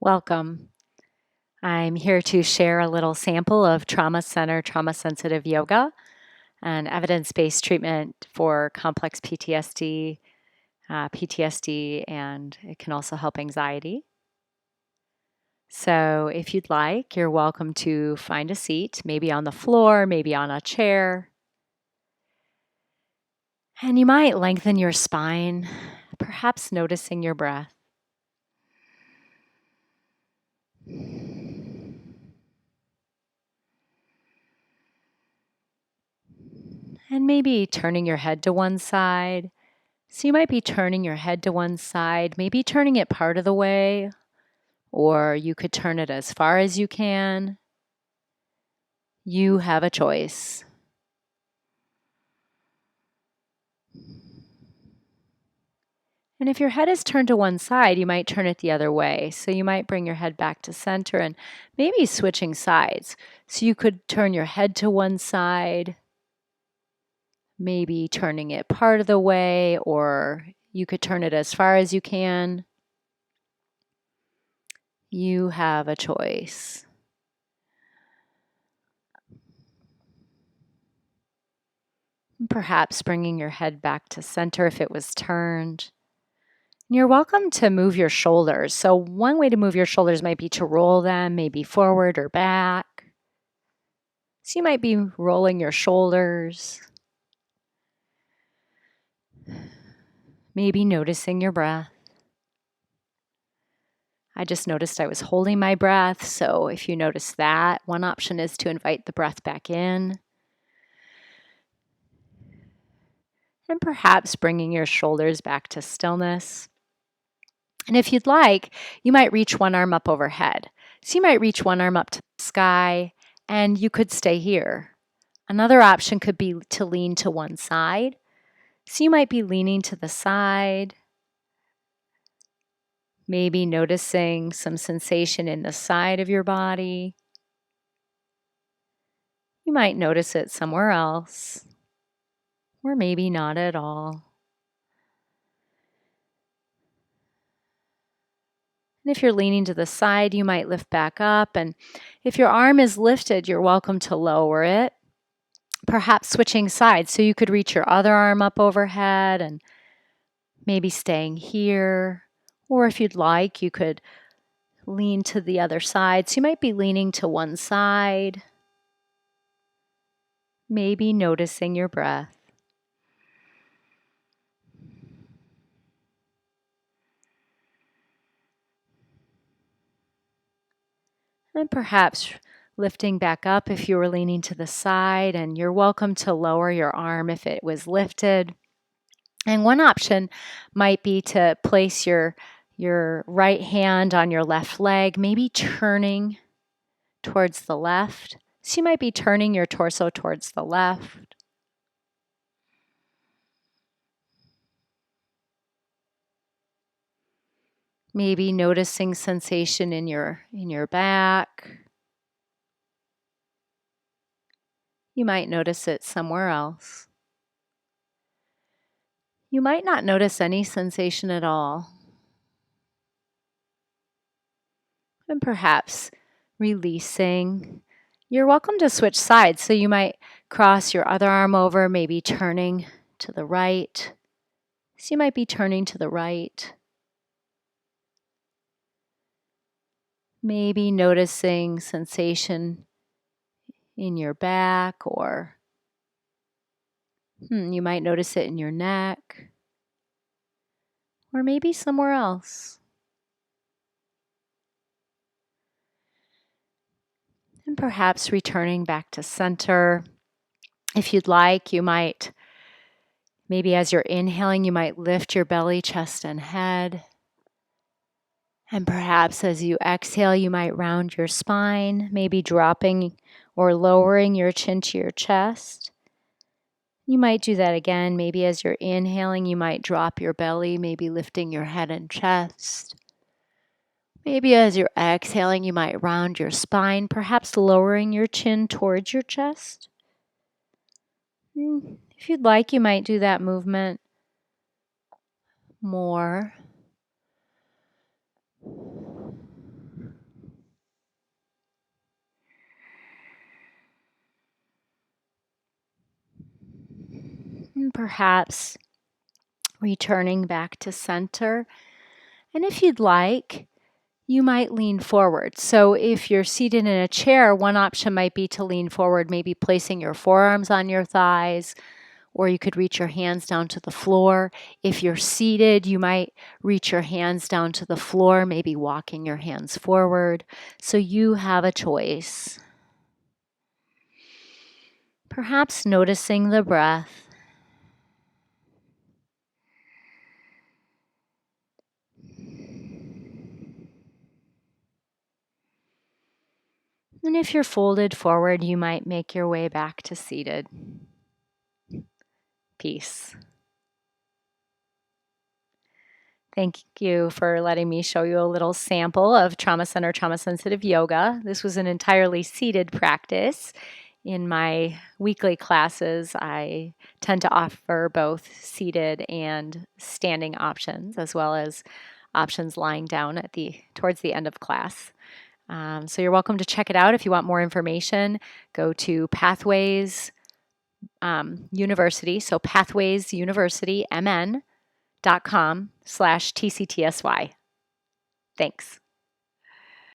Welcome. I'm here to share a little sample of trauma center, trauma sensitive yoga and evidence based treatment for complex PTSD, and it can also help anxiety. So, if you'd like, you're welcome to find a seat, maybe on the floor, maybe on a chair. And you might lengthen your spine, perhaps noticing your breath. And maybe turning your head to one side. So you might be turning your head to one side, maybe turning it part of the way, or you could turn it as far as you can. You have a choice. And if your head is turned to one side, you might turn it the other way. So you might bring your head back to center and maybe switching sides. So you could turn your head to one side, maybe turning it part of the way, or you could turn it as far as you can. You have a choice. Perhaps bringing your head back to center if it was turned. You're welcome to move your shoulders. So, one way to move your shoulders might be to roll them, maybe forward or back. So, you might be rolling your shoulders, maybe noticing your breath. I just noticed I was holding my breath. So, if you notice that, one option is to invite the breath back in. And perhaps bringing your shoulders back to stillness. And if you'd like, you might reach one arm up overhead. So you might reach one arm up to the sky and you could stay here. Another option could be to lean to one side. So you might be leaning to the side, maybe noticing some sensation in the side of your body. You might notice it somewhere else, or maybe not at all. And if you're leaning to the side, you might lift back up. And if your arm is lifted, you're welcome to lower it, perhaps switching sides. So you could reach your other arm up overhead and maybe staying here. Or if you'd like, you could lean to the other side. So you might be leaning to one side, maybe noticing your breath. And perhaps lifting back up if you were leaning to the side, and you're welcome to lower your arm if it was lifted. And one option might be to place your right hand on your left leg, maybe turning towards the left. So you might be turning your torso towards the left. Maybe noticing sensation in your back. You might notice it somewhere else. You might not notice any sensation at all. And perhaps releasing. You're welcome to switch sides. So you might cross your other arm over, maybe turning to the right. So you might be turning to the right. Maybe noticing sensation in your back, or you might notice it in your neck, or maybe somewhere else. And perhaps returning back to center. If you'd like, you might, maybe as you're inhaling, you might lift your belly, chest, and head. And perhaps as you exhale, you might round your spine, maybe dropping or lowering your chin to your chest. You might do that again. Maybe as you're inhaling, you might drop your belly, maybe lifting your head and chest. Maybe as you're exhaling, you might round your spine, perhaps lowering your chin towards your chest. If you'd like, you might do that movement more. perhaps returning back to center. And if you'd like, you might lean forward. So if you're seated in a chair, one option might be to lean forward, maybe placing your forearms on your thighs, or you could reach your hands down to the floor. If you're seated, you might reach your hands down to the floor, maybe walking your hands forward. So you have a choice. Perhaps noticing the breath. And if you're folded forward, you might make your way back to seated. Peace. Thank you for letting me show you a little sample of Trauma Center Trauma Sensitive Yoga. This was an entirely seated practice. In my weekly classes, I tend to offer both seated and standing options, as well as options lying down towards the end of class. So you're welcome to check it out. If you want more information, go to Pathways University, so Pathways University, MN.com/TCTSY. Thanks.